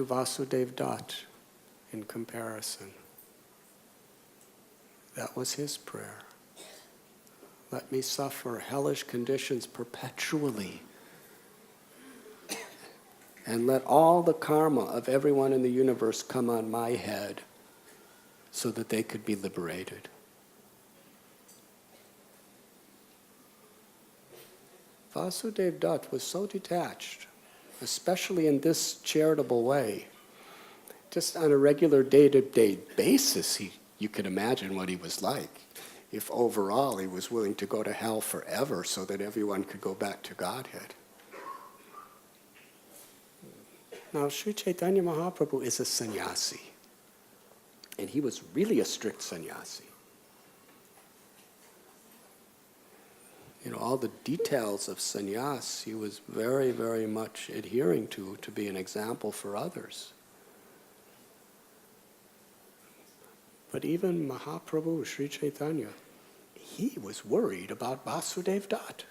to Vasudev Dutt in comparison. That was his prayer. Let me suffer hellish conditions perpetually. And let all the karma of everyone in the universe come on my head so that they could be liberated. Vasudev Dutt was so detached, especially in this charitable way. Just on a regular day-to-day basis, you could imagine what he was like. If overall he was willing to go to hell forever so that everyone could go back to Godhead. Now, Sri Chaitanya Mahaprabhu is a sannyasi. And he was really a strict sannyasi. You know, all the details of sannyas he was very, very much adhering to be an example for others. But even Mahaprabhu, Sri Chaitanya, he was worried about Vasudev Dutt.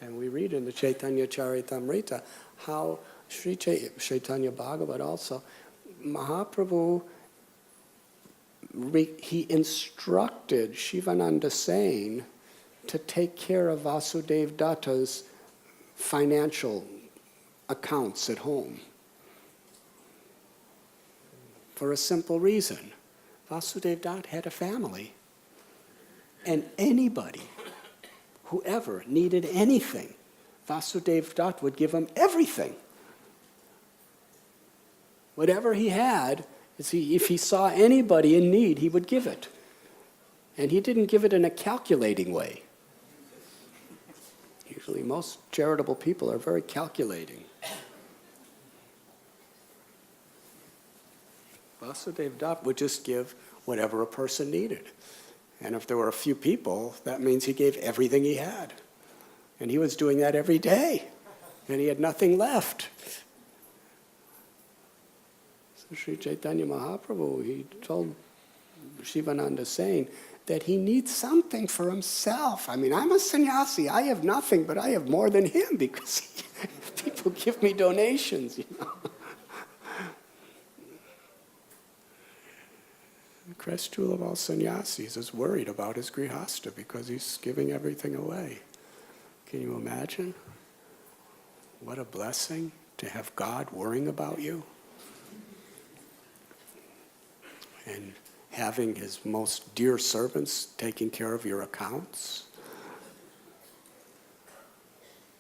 And we read in the Chaitanya Charitamrita how Sri Chaitanya Bhagavat also, Mahaprabhu, he instructed Shivananda Sain to take care of Vasudev Dutta's financial accounts at home. For a simple reason. Vasudev Dutt had a family. And anybody, whoever needed anything, Vasudev Dutt would give him everything. Whatever he had, if he saw anybody in need, he would give it. And he didn't give it in a calculating way. Usually most charitable people are very calculating. Vasudev Dutt would just give whatever a person needed. And if there were a few people, that means he gave everything he had. And he was doing that every day. And he had nothing left. So Sri Chaitanya Mahaprabhu, he told Shivananda Sain that he needs something for himself. I mean, I'm a sannyasi. I have nothing, but I have more than him because people give me donations, you know. The crest jewel of all sannyasis is worried about his grihasta because he's giving everything away. Can you imagine? What a blessing to have God worrying about you. And having his most dear servants taking care of your accounts.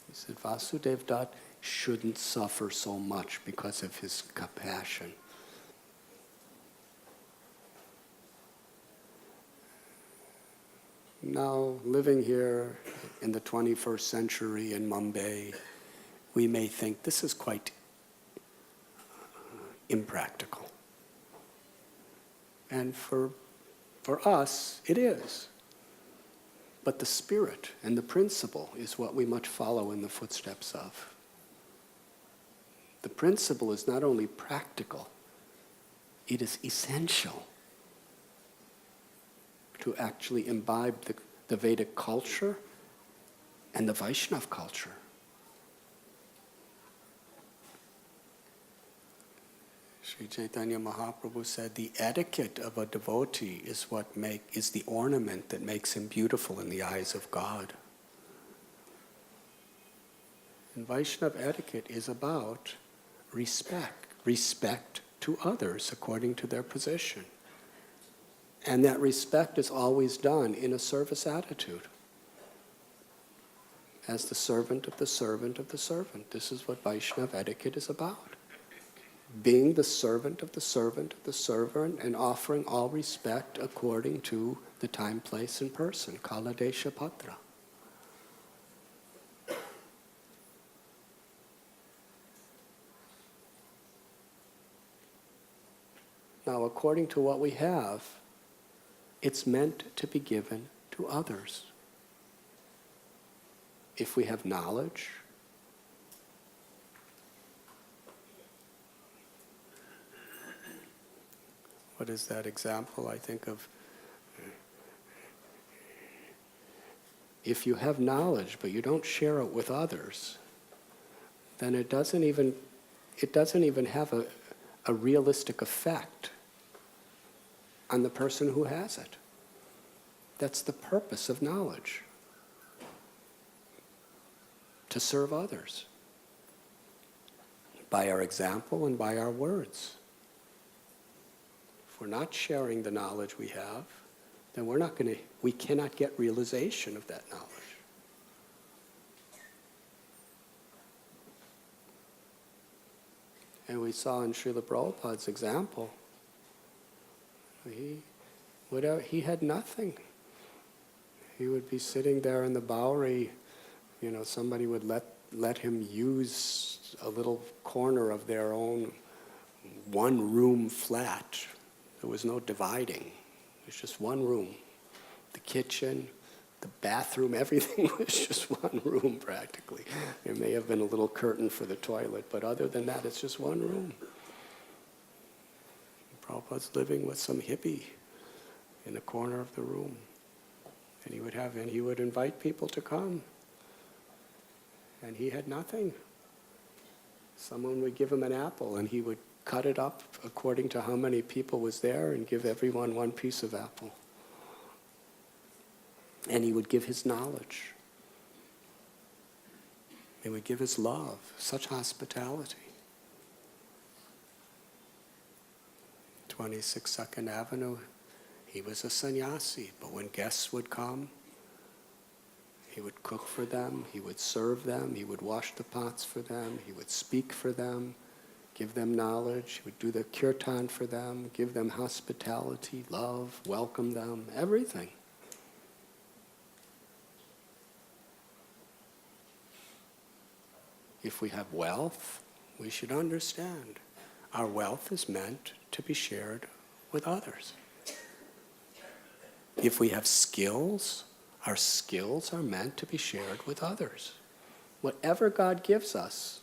He said Vasudev Dutt shouldn't suffer so much because of his compassion. Now, living here in the 21st century in Bombay, we may think this is quite impractical. And for us, it is. But the spirit and the principle is what we must follow in the footsteps of. The principle is not only practical, it is essential to actually imbibe the Vedic culture and the Vaishnava culture. Sri Chaitanya Mahaprabhu said the etiquette of a devotee is the ornament that makes him beautiful in the eyes of God. And Vaishnava etiquette is about respect to others according to their position. And that respect is always done in a service attitude. As the servant of the servant of the servant. This is what Vaishnava etiquette is about. Being the servant of the servant of the servant and offering all respect according to the time, place, and person. Kala Desha Patra. Now, according to what we have, it's meant to be given to others. If we have knowledge, what is that example I think of? If you have knowledge but you don't share it with others, then it it doesn't even have a realistic effect on the person who has it. That's the purpose of knowledge. To serve others. By our example and by our words. If we're not sharing the knowledge we have, then we cannot get realization of that knowledge. And we saw in Srila Prabhupada's example, he had nothing. He would be sitting there in the Bowery, somebody would let him use a little corner of their own one-room flat. There was no dividing. It was just one room. The kitchen, the bathroom, everything was just one room practically. There may have been a little curtain for the toilet, but other than that, it's just one room. Prabhupada's living with some hippie in the corner of the room. And he would invite people to come. And he had nothing. Someone would give him an apple and he would cut it up according to how many people was there and give everyone one piece of apple. And he would give his knowledge. He would give his love, such hospitality. 26 Second Avenue, he was a sannyasi, but when guests would come, he would cook for them, he would serve them, he would wash the pots for them, he would speak for them, give them knowledge, he would do the kirtan for them, give them hospitality, love, welcome them, everything. If we have wealth, we should understand our wealth is meant to be shared with others. If we have skills, our skills are meant to be shared with others. Whatever God gives us,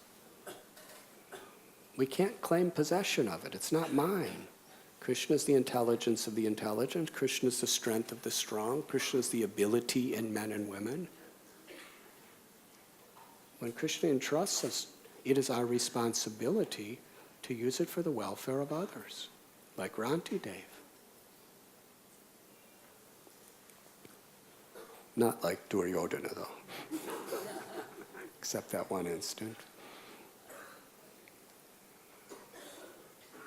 we can't claim possession of it. It's not mine. Krishna is the intelligence of the intelligent. Krishna is the strength of the strong. Krishna is the ability in men and women. When Krishna entrusts us, it is our responsibility to use it for the welfare of others, like Ranti Dev. Not like Duryodhana, though, except that one instant.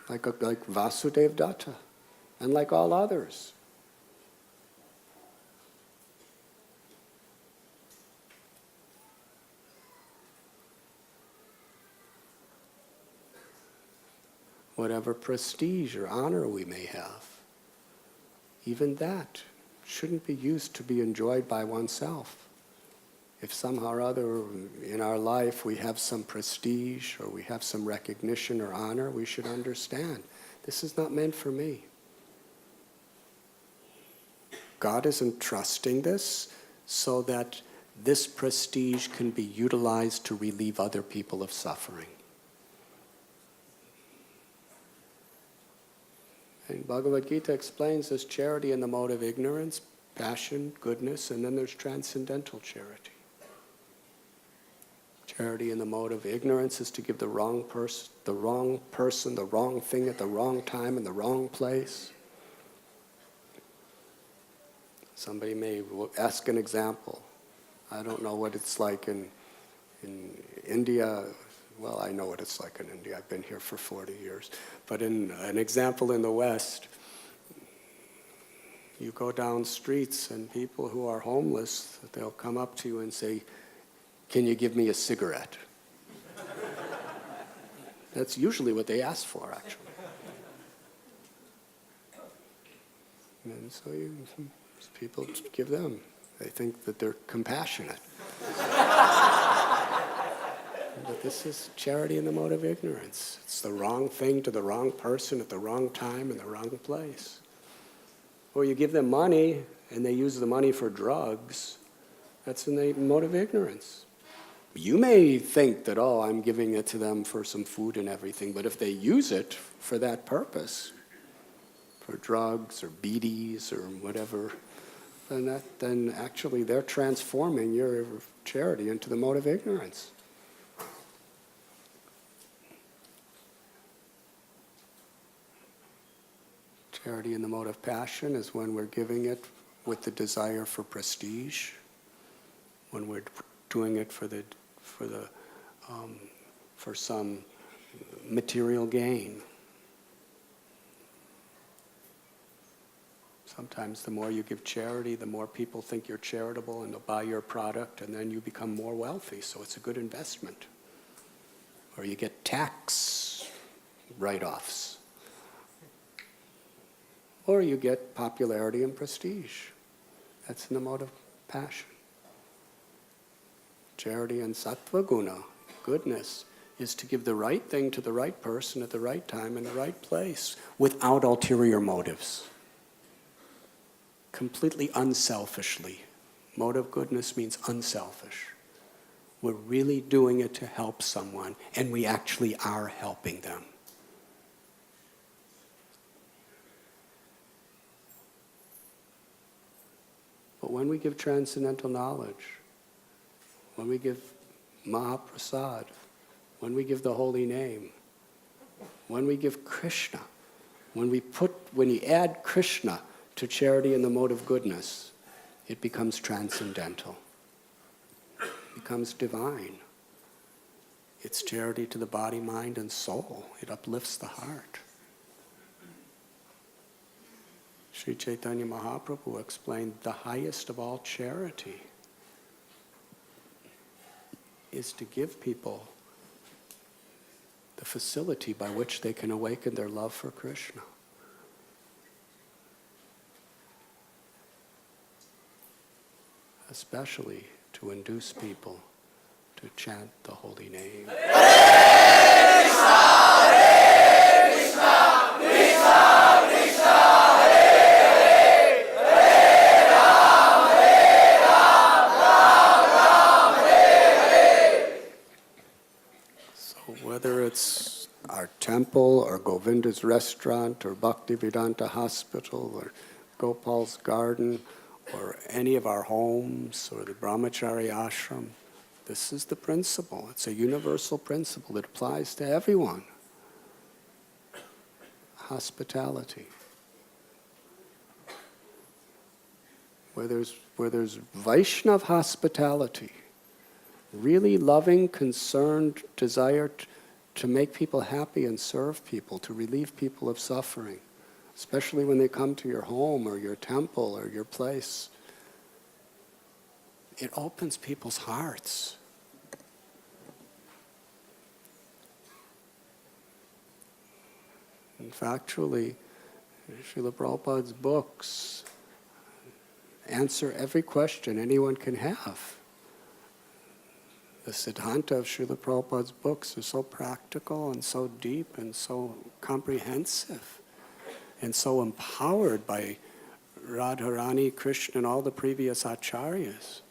Like Vasudev Datta, and like all others. Whatever prestige or honor we may have, even that shouldn't be used to be enjoyed by oneself. If somehow or other in our life we have some prestige or we have some recognition or honor, we should understand, this is not meant for me. God is entrusting this so that this prestige can be utilized to relieve other people of suffering. And Bhagavad Gita explains there's charity in the mode of ignorance, passion, goodness, and then there's transcendental charity. Charity in the mode of ignorance is to give the wrong person, the wrong thing at the wrong time in the wrong place. Somebody may ask an example. I don't know what it's like in India. Well, I know what it's like in India. I've been here for 40 years. But in an example in the West, you go down streets and people who are homeless, they'll come up to you and say, "Can you give me a cigarette?" That's usually what they ask for, actually. And so people give them. They think that they're compassionate. But this is charity in the mode of ignorance. It's the wrong thing to the wrong person at the wrong time in the wrong place. Or you give them money and they use the money for drugs. That's in the mode of ignorance. You may think that, I'm giving it to them for some food and everything, but if they use it for that purpose, for drugs or BDs or whatever, then actually they're transforming your charity into the mode of ignorance. Charity in the mode of passion is when we're giving it with the desire for prestige, when we're doing it for some material gain. Sometimes the more you give charity, the more people think you're charitable and they'll buy your product, and then you become more wealthy, so it's a good investment. Or you get tax write-offs. Or you get popularity and prestige. That's in the mode of passion. Charity and sattva guna, goodness, is to give the right thing to the right person at the right time in the right place without ulterior motives. Completely unselfishly. Mode of goodness means unselfish. We're really doing it to help someone, and we actually are helping them. But when we give transcendental knowledge, when we give Mahaprasad, when we give the holy name, when we give Krishna, when you add Krishna to charity in the mode of goodness, it becomes transcendental. It becomes divine. It's charity to the body, mind, and soul. It uplifts the heart. Sri Chaitanya Mahaprabhu explained the highest of all charity is to give people the facility by which they can awaken their love for Krishna. Especially to induce people to chant the holy name. Hare Krishna, Hare Krishna, Krishna Krishna, Hare Hare, Hare Ram, Ram Ram, Hare Hare. So whether it's our temple or Govinda's restaurant or Bhaktivedanta Hospital or Gopal's garden, or any of our homes, or the brahmachari ashram, this is the principle. It's a universal principle that applies to everyone. Hospitality. Where there's Vaishnava hospitality, really loving, concerned desire to make people happy and serve people, to relieve people of suffering, especially when they come to your home or your temple or your place. It opens people's hearts. And factually, Srila Prabhupada's books answer every question anyone can have. The Siddhanta of Srila Prabhupada's books are so practical and so deep and so comprehensive, and so empowered by Radharani, Krishna, and all the previous acharyas.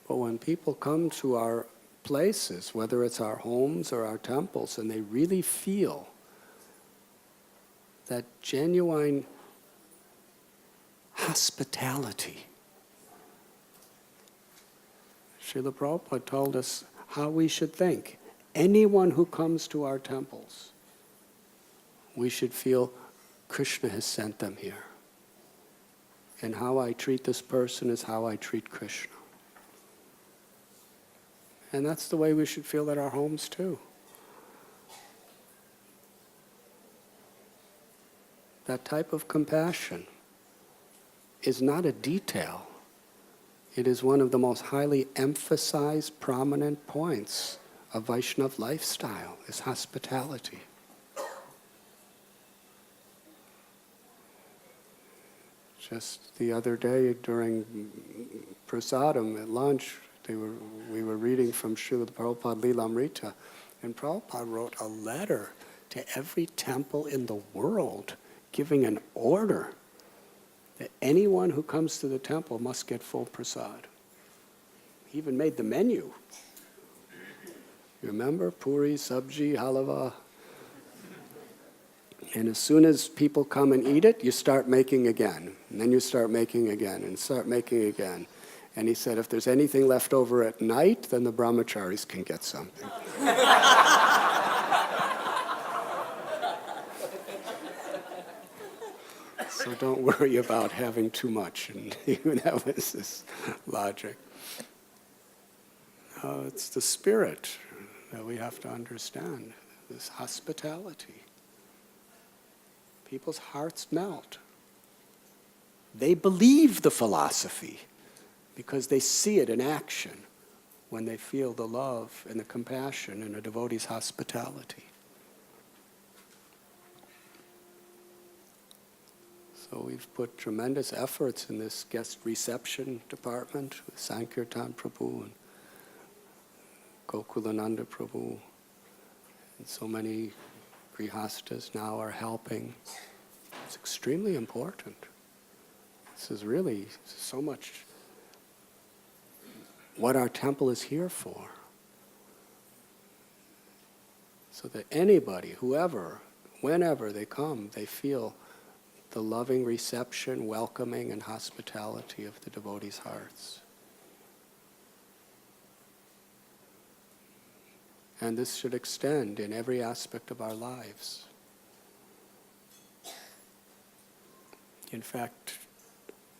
But when people come to our places, whether it's our homes or our temples, and they really feel that genuine hospitality, Srila Prabhupada told us how we should think. Anyone who comes to our temples, we should feel Krishna has sent them here. And how I treat this person is how I treat Krishna. And that's the way we should feel at our homes too. That type of compassion is not a detail. It is one of the most highly emphasized, prominent points of Vaishnava lifestyle, is hospitality. Just the other day during prasadam at lunch, we were reading from Srila Prabhupada Lilamrita, and Prabhupada wrote a letter to every temple in the world giving an order that anyone who comes to the temple must get full prasad. He even made the menu. You remember? Puri, sabji, halava. And as soon as people come and eat it, you start making again. And then you start making again and start making again. And he said, if there's anything left over at night, then the brahmacharis can get something. So don't worry about having too much. And that was his logic. It's the spirit that we have to understand, this hospitality. People's hearts melt. They believe the philosophy because they see it in action when they feel the love and the compassion in a devotee's hospitality. So we've put tremendous efforts in this guest reception department with Sankirtan Prabhu and Gokulananda Prabhu. And so many grihastas now are helping. It's extremely important. This is really so much what our temple is here for. So that anybody, whoever, whenever they come, they feel the loving reception, welcoming, and hospitality of the devotees' hearts. And this should extend in every aspect of our lives. In fact,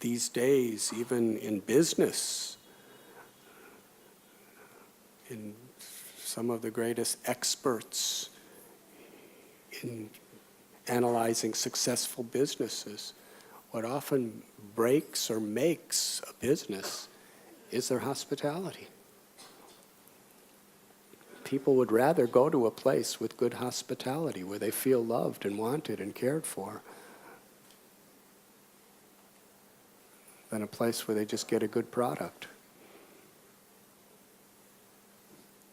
these days, even in business, in some of the greatest experts in analyzing successful businesses, what often breaks or makes a business is their hospitality. People would rather go to a place with good hospitality, where they feel loved and wanted and cared for, than a place where they just get a good product.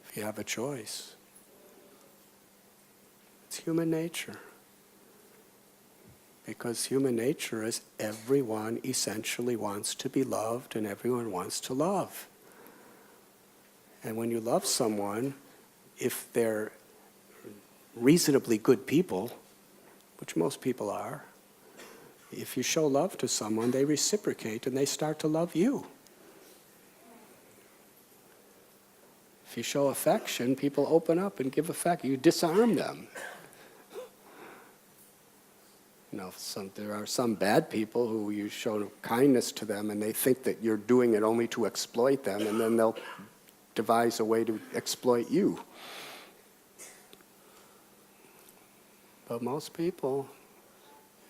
If you have a choice. It's human nature. Because human nature is everyone essentially wants to be loved and everyone wants to love. And when you love someone, if they're reasonably good people, which most people are, if you show love to someone, they reciprocate and they start to love you. If you show affection, people open up and give affection. You disarm them. You know, there are some bad people who you show kindness to them and they think that you're doing it only to exploit them, and then they'll devise a way to exploit you. But most people,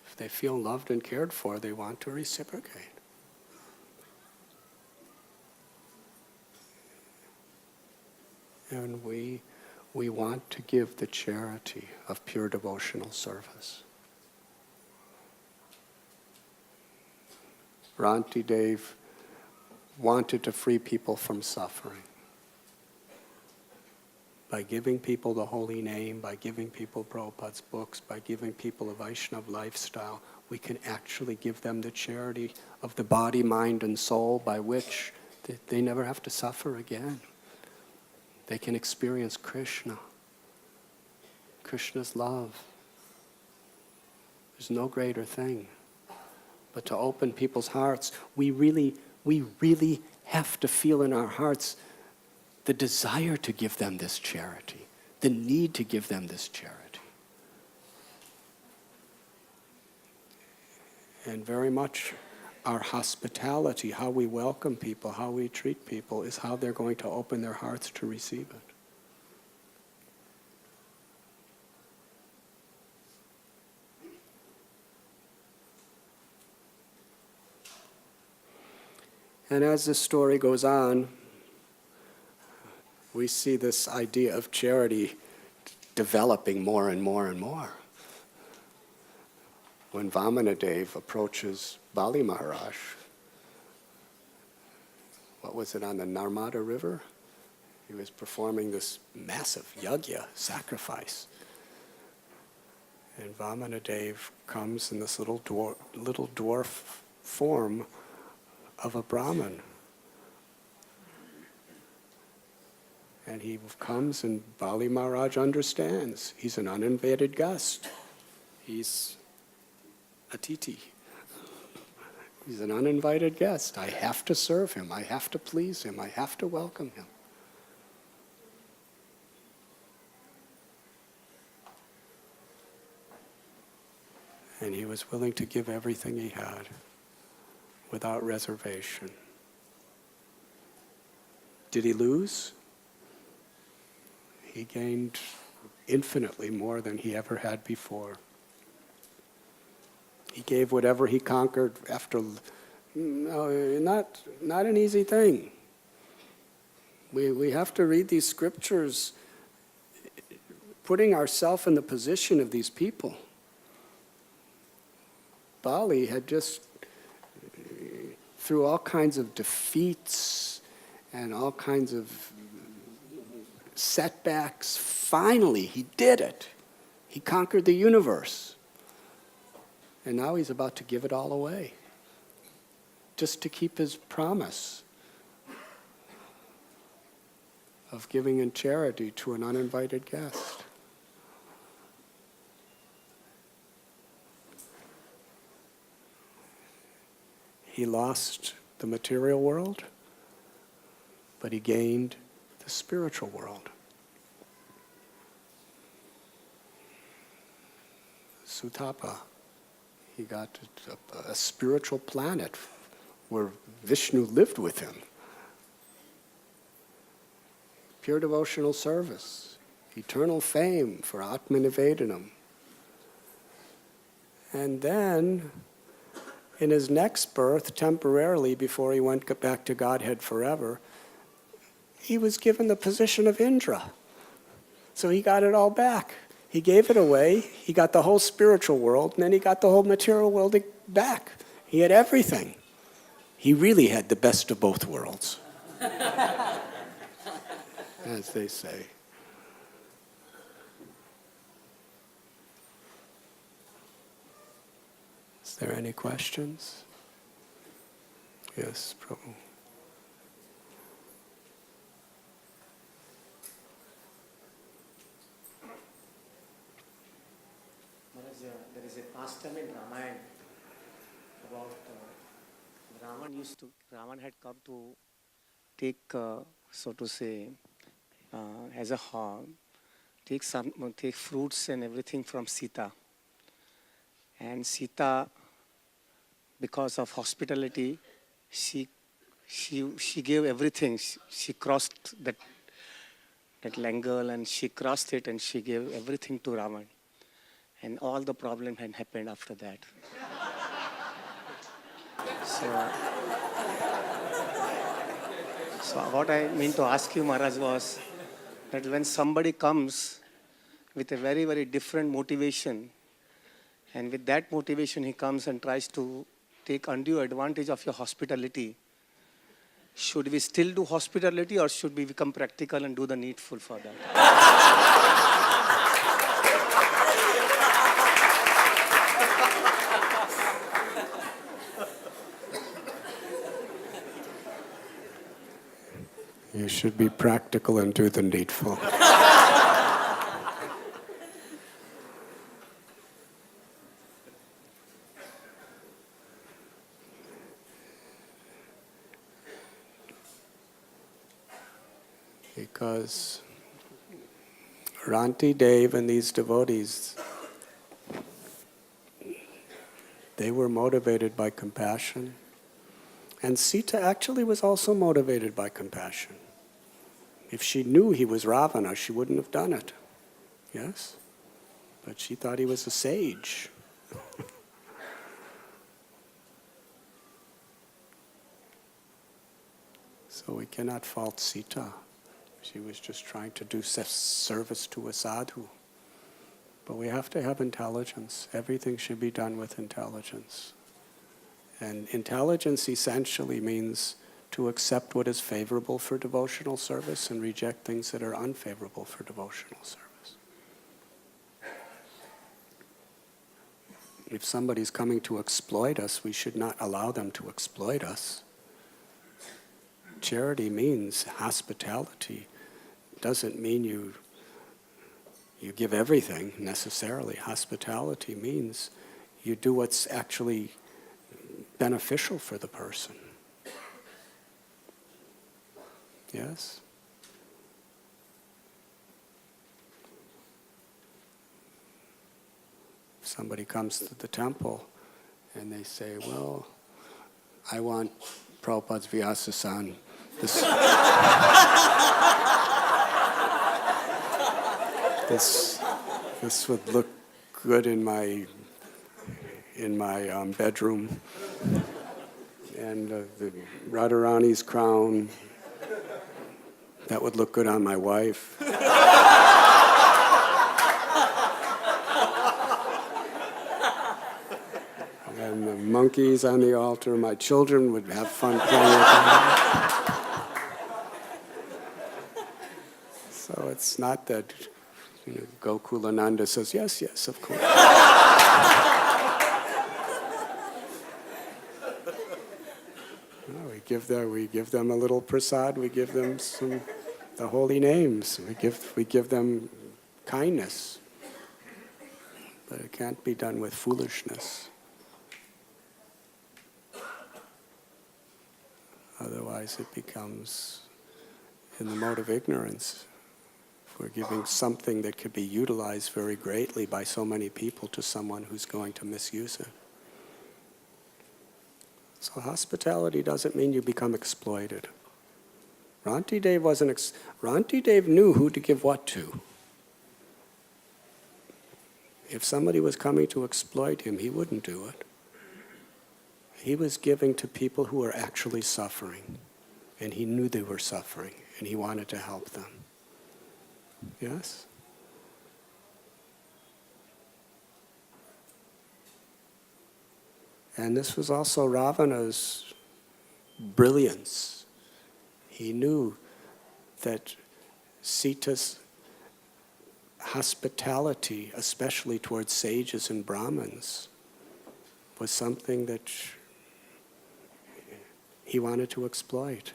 if they feel loved and cared for, they want to reciprocate. And we want to give the charity of pure devotional service. Ranti Dev wanted to free people from suffering. By giving people the holy name, by giving people Prabhupada's books, by giving people a Vaishnava lifestyle, we can actually give them the charity of the body, mind, and soul, by which they never have to suffer again. They can experience Krishna, Krishna's love. There's no greater thing. But to open people's hearts, we really have to feel in our hearts the desire to give them this charity, the need to give them this charity. And very much our hospitality, how we welcome people, how we treat people, is how they're going to open their hearts to receive it. And as this story goes on, we see this idea of charity developing more and more and more. When Vamanadev approaches Bali Maharaj, what was it, on the Narmada River? He was performing this massive yajna, sacrifice. And Vamanadev comes in this little dwarf form of a Brahmin. And he comes, and Bali Maharaj understands. He's an uninvited guest. He's Atiti. He's an uninvited guest. I have to serve him. I have to please him. I have to welcome him. And he was willing to give everything he had without reservation. Did he lose? He gained infinitely more than he ever had before. He gave whatever he conquered after. No, not an easy thing. We have to read these scriptures putting ourselves in the position of these people. Bali had just, through all kinds of defeats and all kinds of setbacks, finally he did it. He conquered the universe. And now he's about to give it all away, just to keep his promise of giving in charity to an uninvited guest. He lost the material world, but he gained the spiritual world. Sutapa, he got a spiritual planet where Vishnu lived with him. Pure devotional service, eternal fame for Atmanivedanam. And then, in his next birth, temporarily, before he went back to Godhead forever, he was given the position of Indra. So he got it all back. He gave it away, he got the whole spiritual world, and then he got the whole material world back. He had everything. He really had the best of both worlds, as they say. Is there any questions? Yes, Prabhu. There is a pastime in Ramayana about Ravan had come to take, so to say, as a harm, take fruits and everything from Sita. And Sita, because of hospitality, she gave everything. She crossed that langle and she crossed it and she gave everything to Ravan. And all the problem had happened after that. So what I mean to ask you, Maharaj, was that when somebody comes with a very, very different motivation, and with that motivation he comes and tries to take undue advantage of your hospitality, should we still do hospitality or should we become practical and do the needful for that? You should be practical and do the needful. Because Ranti Dev and these devotees, they were motivated by compassion. And Sita actually was also motivated by compassion. If she knew he was Ravana, she wouldn't have done it. Yes? But she thought he was a sage. So we cannot fault Sita. She was just trying to do service to a sadhu. But we have to have intelligence. Everything should be done with intelligence. And intelligence essentially means to accept what is favorable for devotional service and reject things that are unfavorable for devotional service. If somebody's coming to exploit us, we should not allow them to exploit us. Charity means hospitality. Doesn't mean you give everything necessarily. Hospitality means you do what's actually beneficial for the person. Yes? If somebody comes to the temple and they say, well, I want Prabhupada's Vyasa-san. This would look good in my bedroom. And the Radharani's crown, that would look good on my wife. And the monkeys on the altar, my children would have fun playing with them. So it's not that Gokulananda says, yes, yes, of course. No, we give them a little prasad, we give them the holy names, we give them kindness. But it can't be done with foolishness. Otherwise it becomes in the mode of ignorance. If we're giving something that could be utilized very greatly by so many people to someone who's going to misuse it. So hospitality doesn't mean you become exploited. Rantidev knew who to give what to. If somebody was coming to exploit him, he wouldn't do it. He was giving to people who were actually suffering, and he knew they were suffering, and he wanted to help them. Yes? And this was also Ravana's brilliance. He knew that Sita's hospitality, especially towards sages and Brahmins, was something that he wanted to exploit.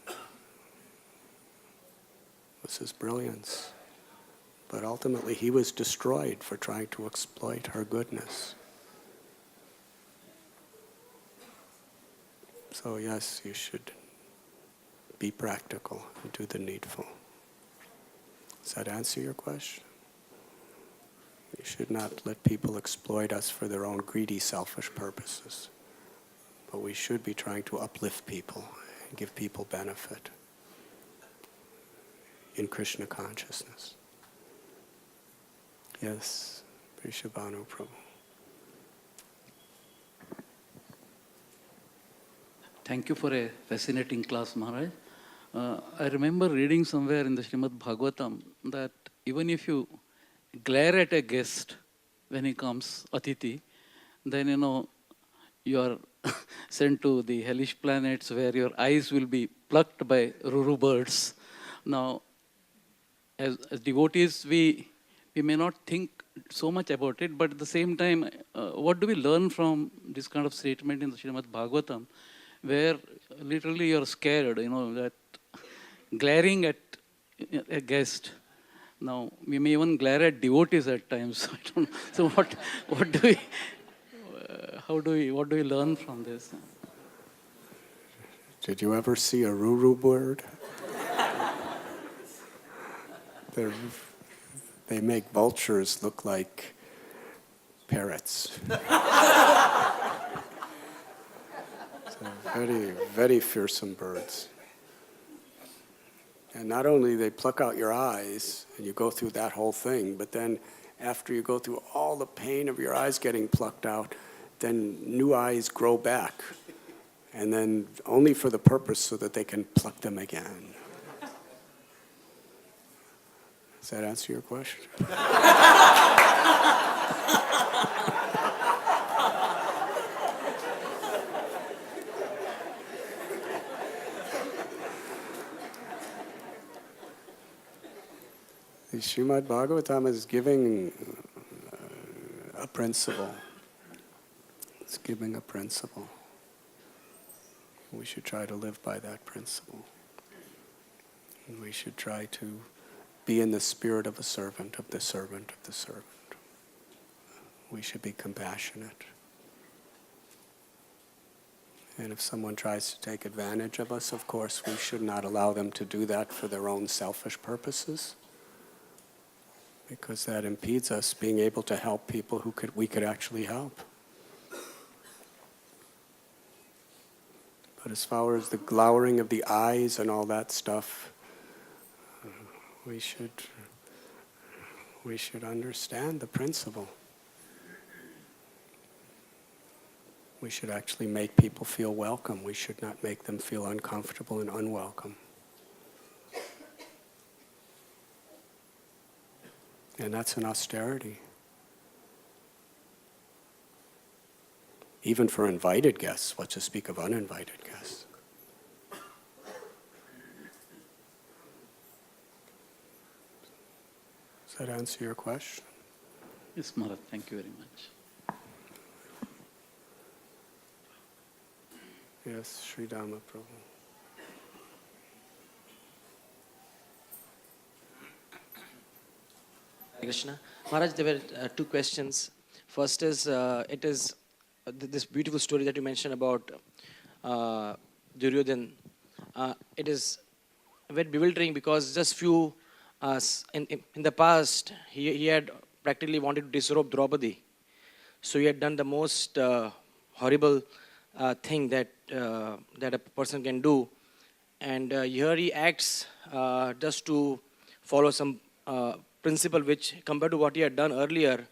It was his brilliance. But ultimately he was destroyed for trying to exploit her goodness. So yes, you should be practical and do the needful. Does that answer your question? We should not let people exploit us for their own greedy, selfish purposes. But we should be trying to uplift people and give people benefit in Krishna consciousness. Yes, Vrishabhanu Prabhu. Thank you for a fascinating class, Maharaj. I remember reading somewhere in the Srimad Bhagavatam that even if you glare at a guest when he comes, Atiti, then you are sent to the hellish planets where your eyes will be plucked by Ruru birds. Now, as devotees, we may not think so much about it, but at the same time, what do we learn from this kind of statement in the Srimad Bhagavatam, where literally you're scared, that glaring at a guest. Now, we may even glare at devotees at times. I don't know. So what do we learn from this? Did you ever see a Ruru bird? They make vultures look like parrots. So very, very fearsome birds. And not only they pluck out your eyes, and you go through that whole thing, but then after you go through all the pain of your eyes getting plucked out, then new eyes grow back. And then only for the purpose so that they can pluck them again. Does that answer your question? The Srimad Bhagavatam is giving a principle. It's giving a principle. We should try to live by that principle. And we should try to be in the spirit of a servant, of the servant, of the servant. We should be compassionate. And if someone tries to take advantage of us, of course, we should not allow them to do that for their own selfish purposes. because that impedes us being able to help people who we could actually help. But as far as the glowering of the eyes and all that stuff, we should understand the principle. We should actually make people feel welcome. We should not make them feel uncomfortable and unwelcome. And that's an austerity. Even for invited guests, what to speak of uninvited guests. Does that answer your question? Yes, Maharaj, thank you very much. Yes, Sri Dhamma Prabhu. Krishna. Maharaj, there were two questions. First is, this beautiful story that you mentioned about Duryodhan. It is very bewildering because just few, in the past, he had practically wanted to disrobe Draupadi. So he had done the most horrible thing that a person can do. And here he acts just to follow some principle which, compared to what he had done earlier,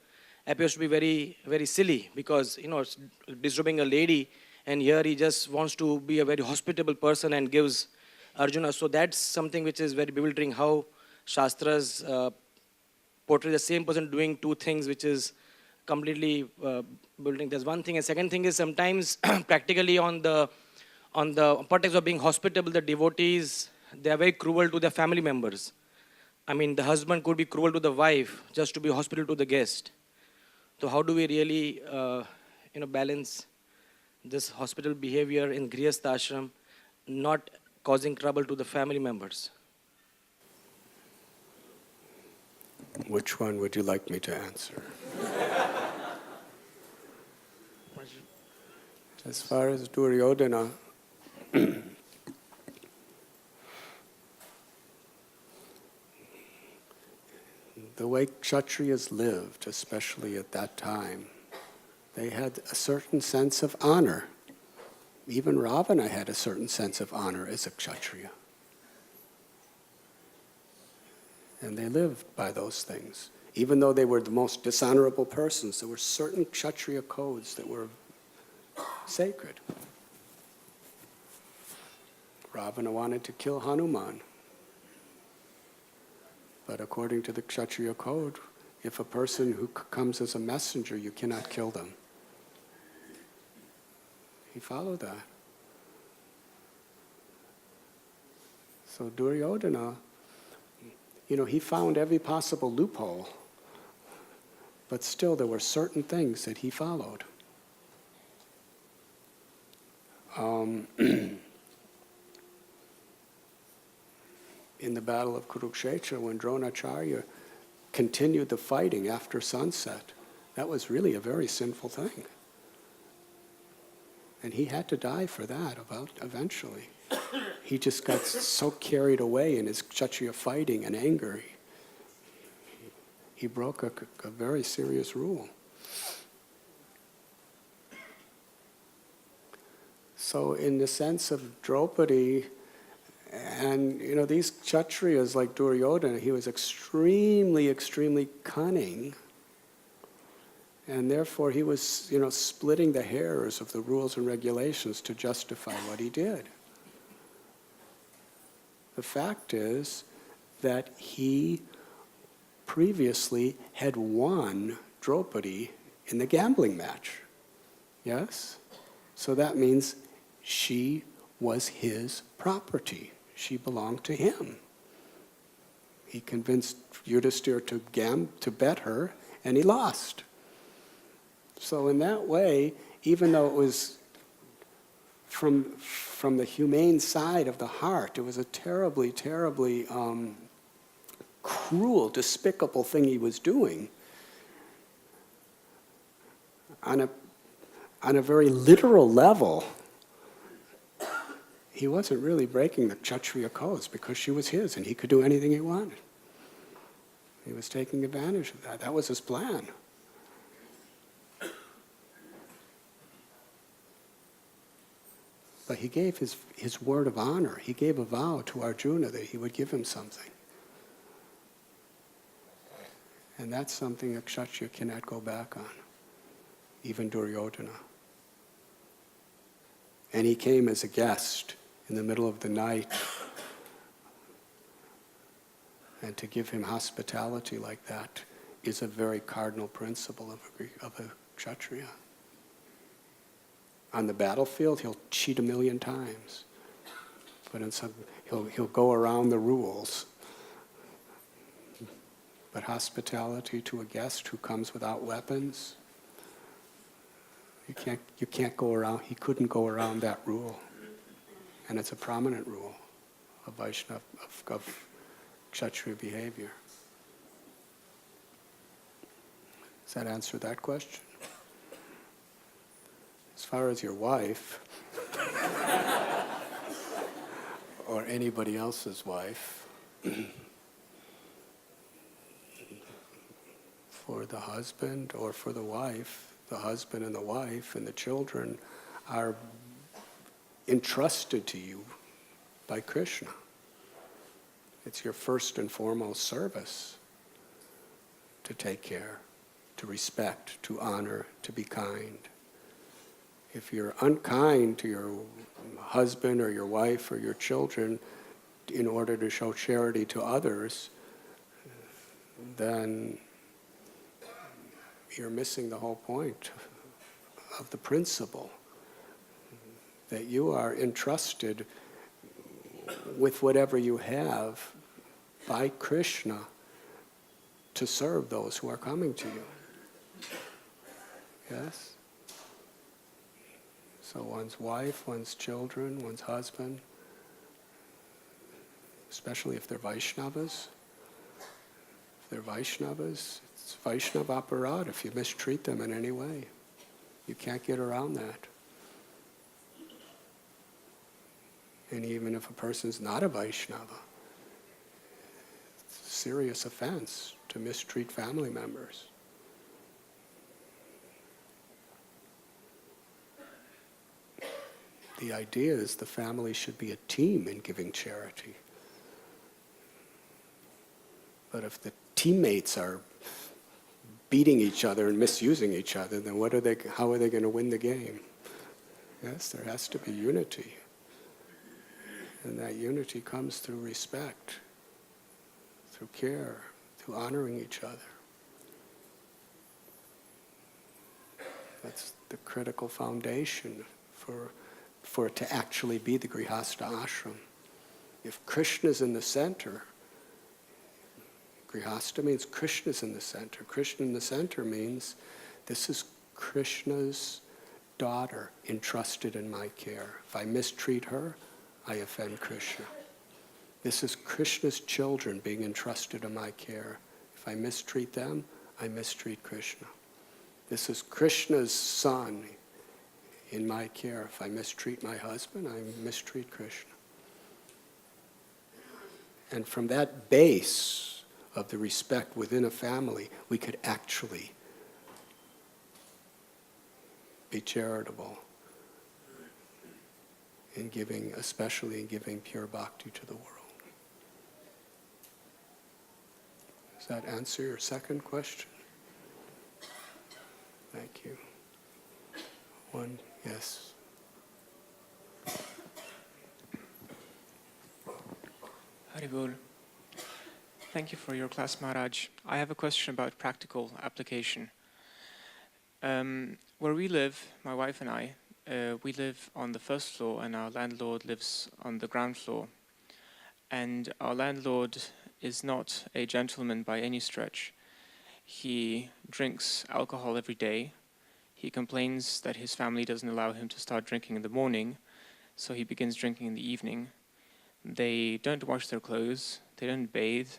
appears to be very, very silly, because, it's disrobing a lady, and here he just wants to be a very hospitable person and gives Arjuna. So that's something which is very bewildering, how Shastras portray the same person doing two things which is completely bewildering. That's one thing. And second thing is, sometimes practically on the context of being hospitable, the devotees, they are very cruel to their family members. I mean, the husband could be cruel to the wife just to be hospitable to the guest. So how do we really, balance this hospitable behavior in Grihastha ashram, not causing trouble to the family members? Which one would you like me to answer? As far as Duryodhana, the way Kshatriyas lived, especially at that time, they had a certain sense of honor. Even Ravana had a certain sense of honor as a Kshatriya. And they lived by those things. Even though they were the most dishonorable persons, there were certain Kshatriya codes that were sacred. Ravana wanted to kill Hanuman. But according to the Kshatriya code, if a person who comes as a messenger, you cannot kill them. He followed that. So Duryodhana, he found every possible loophole, but still there were certain things that he followed. In the Battle of Kurukshetra, when Dronacharya continued the fighting after sunset, that was really a very sinful thing. And he had to die for that eventually. He just got so carried away in his Kshatriya fighting and anger. He broke a very serious rule. So in the sense of Draupadi, and these Kshatriyas like Duryodhana, he was extremely, extremely cunning. And therefore he was, splitting the hairs of the rules and regulations to justify what he did. The fact is that he previously had won Draupadi in the gambling match. Yes? So that means she was his property. She belonged to him. He convinced Yudhisthira to bet her, and he lost. So in that way, even though it was from the humane side of the heart, it was a terribly, terribly cruel, despicable thing he was doing. On a very literal level, he wasn't really breaking the Kshatriya codes because she was his and he could do anything he wanted. He was taking advantage of that. That was his plan. But he gave his word of honor. He gave a vow to Arjuna that he would give him something. And that's something a Kshatriya cannot go back on, even Duryodhana. And he came as a guest in the middle of the night. And to give him hospitality like that is a very cardinal principle of a Kshatriya. On the battlefield, he'll cheat 1,000,000 times. But he'll go around the rules. But hospitality to a guest who comes without weapons, you can't go around. He couldn't go around that rule, and it's a prominent rule of Vaishnava, of Kshatriya behavior. Does that answer that question? As far as your wife, or anybody else's wife, for the husband or for the wife, the husband and the wife and the children are entrusted to you by Krishna. It's your first and foremost service to take care, to respect, to honor, to be kind. If you're unkind to your husband or your wife or your children in order to show charity to others, then you're missing the whole point of the principle that you are entrusted with whatever you have by Krishna to serve those who are coming to you. Yes? So one's wife, one's children, one's husband, especially if they're Vaishnavas. If they're Vaishnavas, it's Vaishnava aparad if you mistreat them in any way. You can't get around that. And even if a person's not a Vaishnava, it's a serious offense to mistreat family members. The idea is the family should be a team in giving charity. But if the teammates are beating each other and misusing each other, then how are they going to win the game? Yes, there has to be unity. And that unity comes through respect, through care, through honoring each other. That's the critical foundation for it to actually be the Grihastha ashram. If Krishna's in the center, Grihastha means Krishna's in the center. Krishna in the center means this is Krishna's daughter entrusted in my care. If I mistreat her, I offend Krishna. This is Krishna's children being entrusted in my care. If I mistreat them, I mistreat Krishna. This is Krishna's son in my care. If I mistreat my husband, I mistreat Krishna. And from that base of the respect within a family, we could actually be charitable in giving, especially in giving pure bhakti to the world. Does that answer your second question? Thank you. One, yes. Haribol. Thank you for your class, Maharaj. I have a question about practical application. Where we live, my wife and I, we live on the first floor and our landlord lives on the ground floor. And our landlord is not a gentleman by any stretch. He drinks alcohol every day. He complains that his family doesn't allow him to start drinking in the morning, so he begins drinking in the evening. They don't wash their clothes, they don't bathe,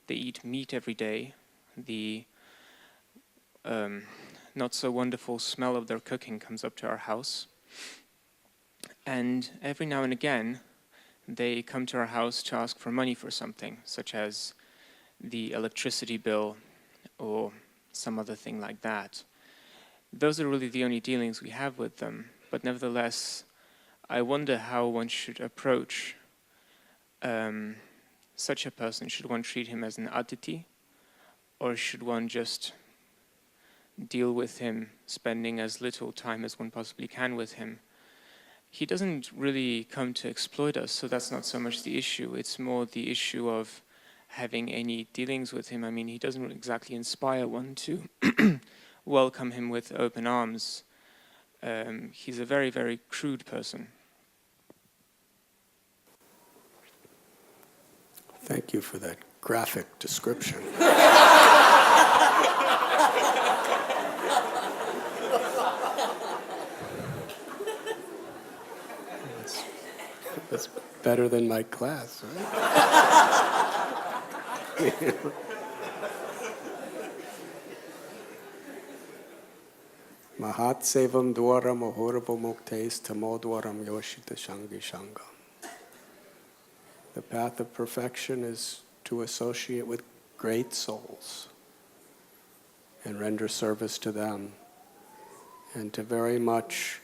they eat meat every day. The not so wonderful smell of their cooking comes up to our house. And every now and again, they come to our house to ask for money for something, such as the electricity bill or some other thing like that. Those are really the only dealings we have with them. But nevertheless, I wonder how one should approach such a person. Should one treat him as an atiti, or should one just deal with him, spending as little time as one possibly can with him? He doesn't really come to exploit us, so that's not so much the issue. It's more the issue of having any dealings with him. I mean, he doesn't exactly inspire one to welcome him with open arms. He's a very, very crude person. Thank you for that graphic description. That's better than my class, right? Mahat sevam dwaram ahorabo muktes tamo dwaram yoshita shangi shangam. The path of perfection is to associate with great souls and render service to them, and to very much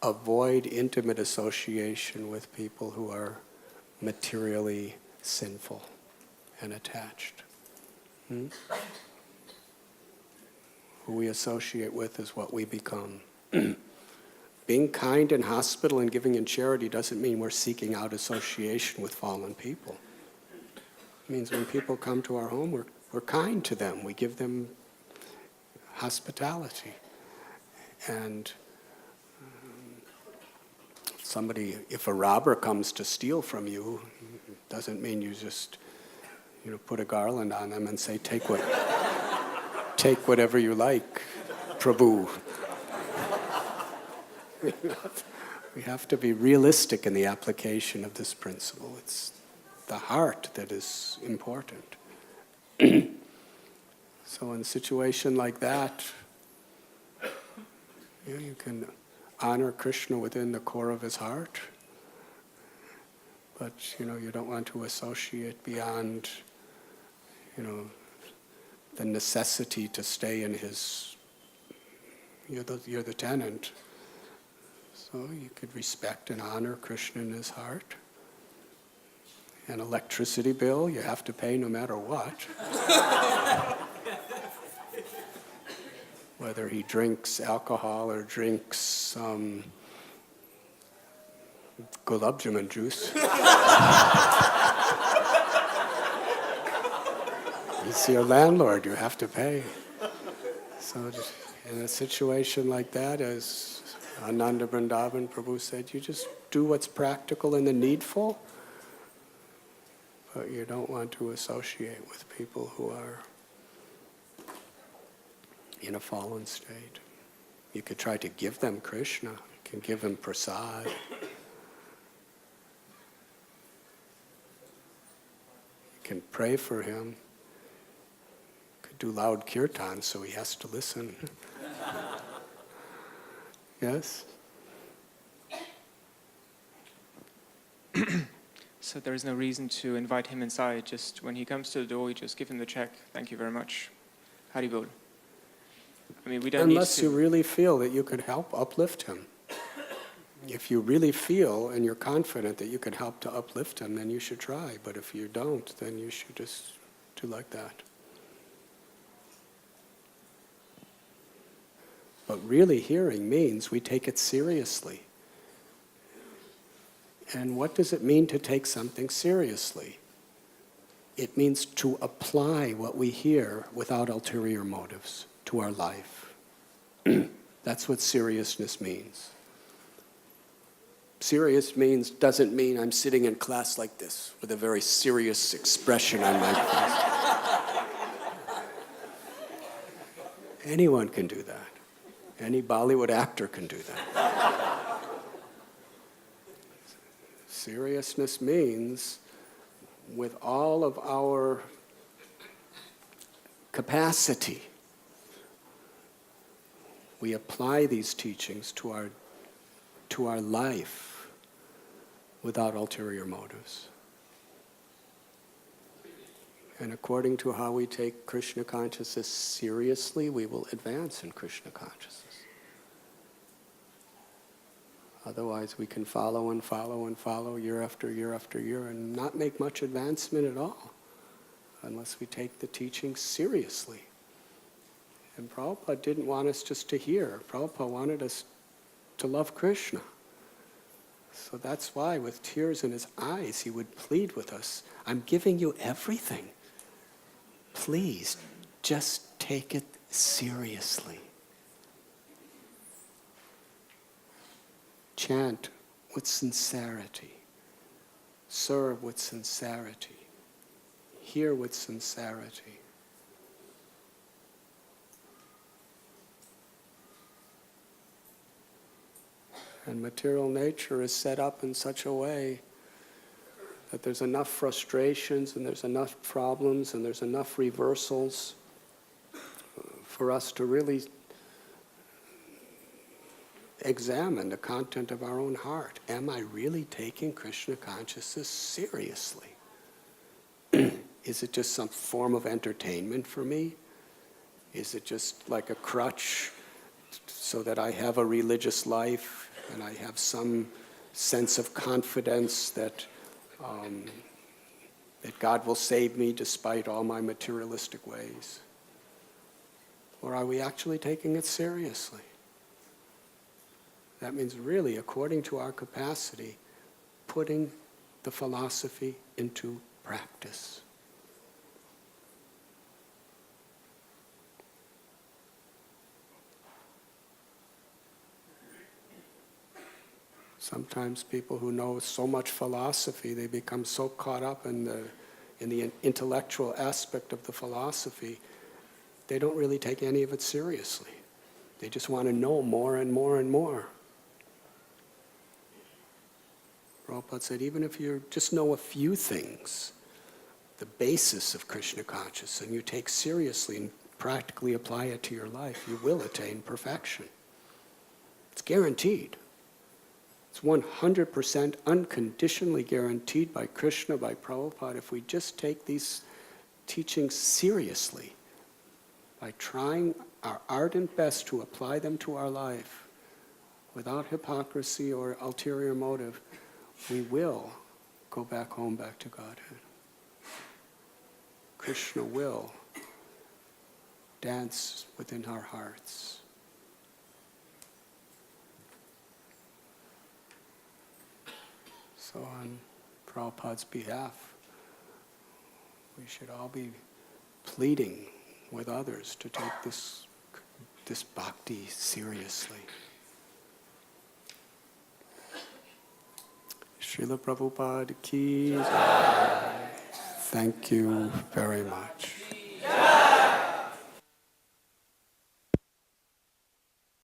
avoid intimate association with people who are materially sinful and attached. Who we associate with is what we become. Being kind in hospital and giving in charity doesn't mean we're seeking out association with fallen people. It means when people come to our home, we're kind to them. We give them hospitality. And if a robber comes to steal from you, it doesn't mean you just, put a garland on them and say, take whatever you like, Prabhu. We have to be realistic in the application of this principle. It's the heart that is important. So in a situation like that, you can honor Krishna within the core of his heart, but you don't want to associate beyond the necessity to stay in his. You're the tenant. So you could respect and honor Krishna in his heart. An electricity bill you have to pay no matter what. Whether he drinks alcohol or drinks gulab jamun juice. He's your landlord, you have to pay. So in a situation like that, as Ananda Vrindavan Prabhu said, you just do what's practical and the needful, but you don't want to associate with people who are in a fallen state. You could try to give them Krishna, you can give him prasad. You can pray for him. You could do loud kirtan so he has to listen. Yes? So there is no reason to invite him inside. Just when he comes to the door, you just give him the check. Thank you very much. Haribol. I mean, we don't Unless need to. you really feel that you could help uplift him. If you really feel and you're confident that you can help to uplift him, then you should try. But if you don't, then you should just do like that. But really hearing means we take it seriously. And what does it mean to take something seriously? It means to apply what we hear without ulterior motives to our life. That's what seriousness means. Serious doesn't mean I'm sitting in class like this with a very serious expression on my face. Anyone can do that. Any Bollywood actor can do that. Seriousness means with all of our capacity, we apply these teachings to our life without ulterior motives. And according to how we take Krishna consciousness seriously, we will advance in Krishna consciousness. Otherwise, we can follow and follow and follow year after year after year and not make much advancement at all unless we take the teaching seriously. And Prabhupada didn't want us just to hear. Prabhupada wanted us to love Krishna. So that's why, with tears in his eyes, he would plead with us, I'm giving you everything. Please, just take it seriously. Chant with sincerity. Serve with sincerity. Hear with sincerity. And material nature is set up in such a way that there's enough frustrations and there's enough problems and there's enough reversals for us to really examine the content of our own heart. Am I really taking Krishna consciousness seriously? Is it just some form of entertainment for me? Is it just like a crutch so that I have a religious life and I have some sense of confidence that God will save me despite all my materialistic ways? Or are we actually taking it seriously? That means really, according to our capacity, putting the philosophy into practice. Sometimes people who know so much philosophy, they become so caught up in the intellectual aspect of the philosophy, they don't really take any of it seriously. They just want to know more and more and more. Prabhupada said, even if you just know a few things, the basis of Krishna consciousness, and you take seriously and practically apply it to your life, you will attain perfection. It's guaranteed. It's 100% unconditionally guaranteed by Krishna, by Prabhupada, if we just take these teachings seriously, by trying our ardent best to apply them to our life, without hypocrisy or ulterior motive, we will go back home, back to Godhead. Krishna will dance within our hearts. So on Prabhupada's behalf, we should all be pleading with others to take this bhakti seriously. Srila Prabhupada ki jai. Thank you very much.